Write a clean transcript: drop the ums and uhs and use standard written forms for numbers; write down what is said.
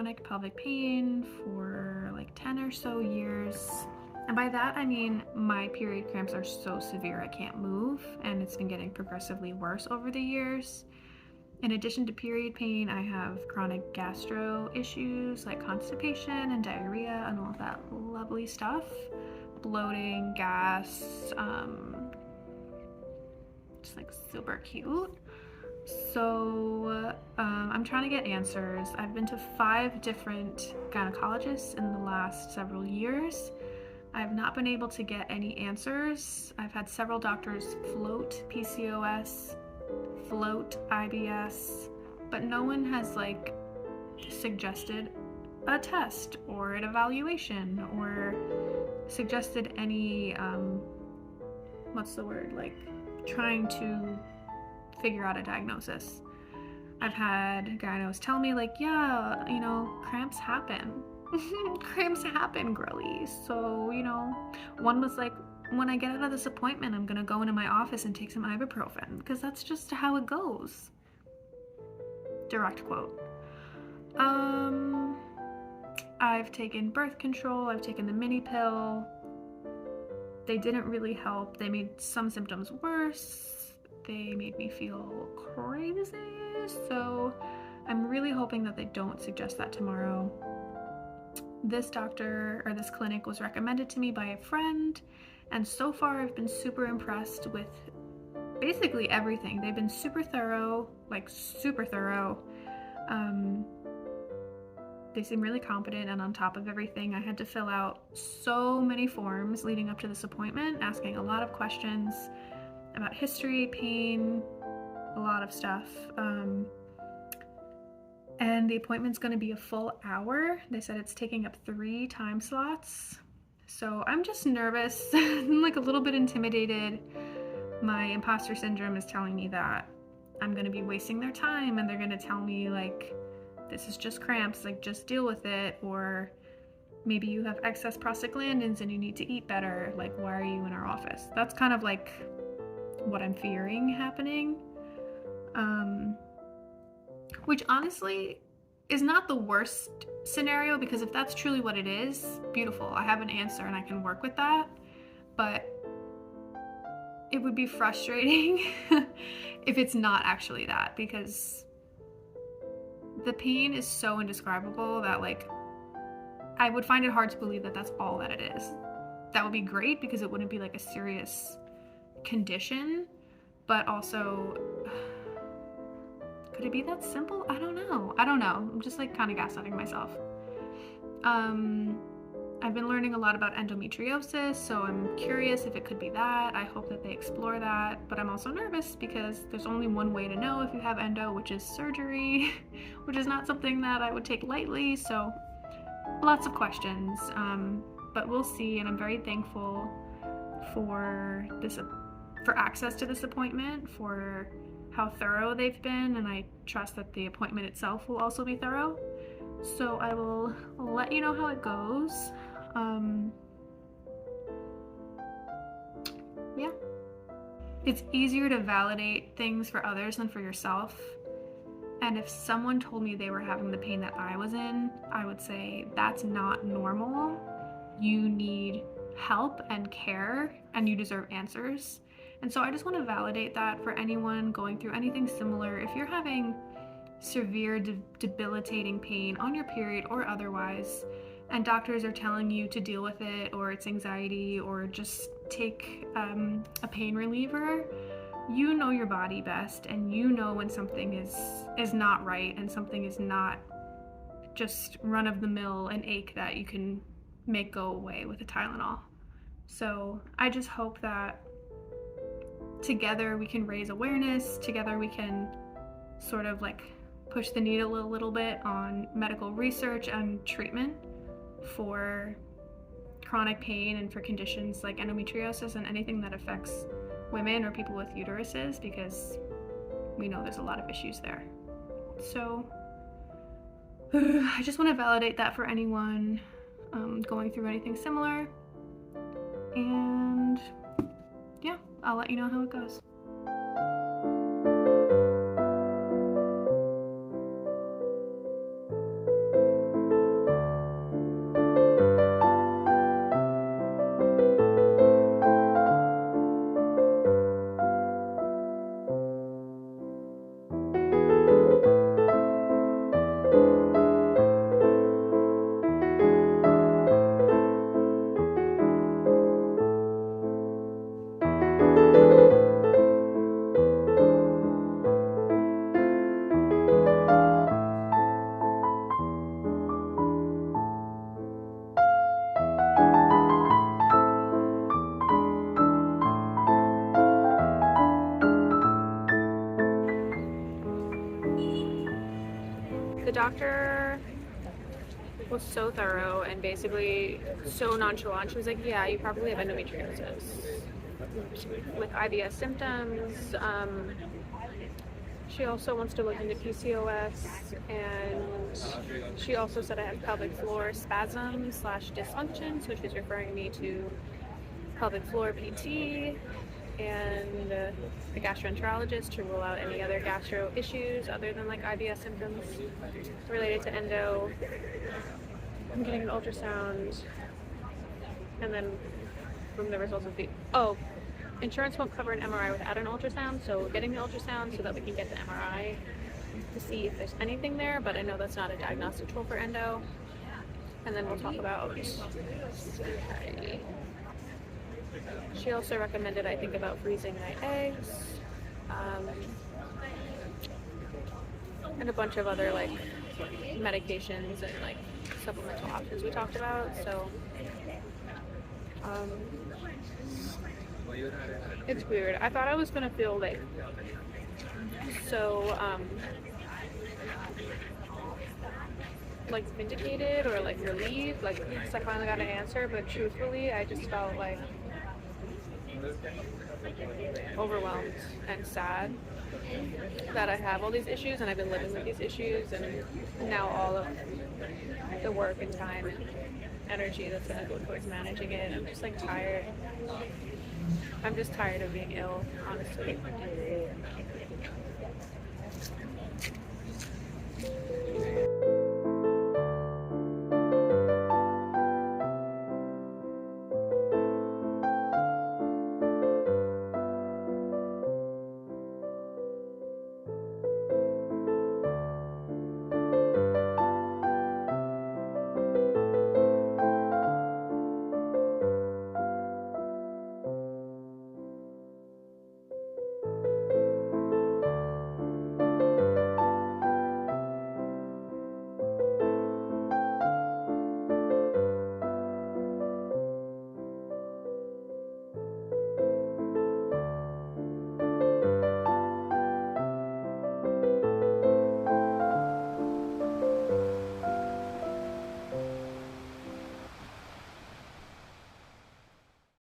chronic pelvic pain for like 10 or so years. And by that, I mean my period cramps are so severe I can't move, and it's been getting progressively worse over the years. In addition to period pain, I have chronic gastro issues like constipation and diarrhea and all of that lovely stuff. Bloating, gas, just like super cute. So I'm trying to get answers. I've been to 5 different gynecologists in the last several years. I've not been able to get any answers. I've had several doctors float PCOS, float IBS, but no one has like suggested a test or an evaluation or suggested any like trying to figure out a diagnosis. I've had gynos tell me like, yeah, you know, cramps happen. Cramps happen, girly. So, you know, one was like, when I get out of this appointment, I'm gonna go into my office and take some ibuprofen because that's just how it goes. Direct quote. I've taken birth control, I've taken the mini pill. They didn't really help. They made some symptoms worse. They made me feel crazy. So I'm really hoping that they don't suggest that tomorrow. This doctor or this clinic was recommended to me by a friend, and so far I've been super impressed with basically everything. They've been super thorough, like super thorough. They seem really competent and on top of everything. I had to fill out so many forms leading up to this appointment, asking a lot of questions about history, pain, a lot of stuff. And the appointment's going to be a full hour. They said it's taking up 3 time slots. So I'm just nervous. I'm like a little bit intimidated. My imposter syndrome is telling me that I'm going to be wasting their time and they're going to tell me like, this is just cramps, like just deal with it. Or maybe you have excess prostaglandins and you need to eat better. Like, why are you in our office? That's kind of like what I'm fearing happening. Which honestly is not the worst scenario, because if that's truly what it is, beautiful. I have an answer and I can work with that. But it would be frustrating if it's not actually that, because the pain is so indescribable that like I would find it hard to believe that that's all that it is. That would be great because it wouldn't be like a serious condition, but also could it be that simple? I don't know. I'm just like kind of gaslighting myself. I've been learning a lot about endometriosis, so I'm curious if it could be that. I hope that they explore that, but I'm also nervous because there's only one way to know if you have endo, which is surgery, which is not something that I would take lightly, so lots of questions, but we'll see, and I'm very thankful for access to this appointment, for how thorough they've been, and I trust that the appointment itself will also be thorough. So I will let you know how it goes. Yeah. It's easier to validate things for others than for yourself. And if someone told me they were having the pain that I was in, I would say that's not normal. You need help and care, and you deserve answers. And so I just want to validate that for anyone going through anything similar. If you're having severe debilitating pain on your period or otherwise, and doctors are telling you to deal with it, or it's anxiety, or just take a pain reliever, you know your body best, and you know when something is not right and something is not just run-of-the-mill an ache that you can make go away with a Tylenol. So I just hope that together we can raise awareness, together we can sort of like push the needle a little bit on medical research and treatment for chronic pain and for conditions like endometriosis and anything that affects women or people with uteruses, because we know there's a lot of issues there. So I just want to validate that for anyone going through anything similar, and yeah, I'll let you know how it goes. doctor was so thorough and basically so nonchalant. She was like, yeah, you probably have endometriosis with IBS symptoms. She also wants to look into PCOS, and she also said I have pelvic floor spasm / dysfunction, so she's referring me to pelvic floor PT and a gastroenterologist to rule out any other gastro issues other than like IBS symptoms related to endo. I'm getting an ultrasound, and then from the results of the insurance won't cover an MRI without an ultrasound, so we're getting the ultrasound so that we can get the MRI to see if there's anything there, but I know that's not a diagnostic tool for endo. And then we'll talk about she also recommended I think about freezing my eggs, and a bunch of other like medications and like supplemental options we talked about. So it's weird. I thought I was gonna feel like so like vindicated or like relieved, like because I finally got an answer, but truthfully I just felt like overwhelmed and sad that I have all these issues and I've been living with these issues, and now all of the work and time and energy that's gonna go towards managing it. I'm just like tired. I'm just tired of being ill, honestly.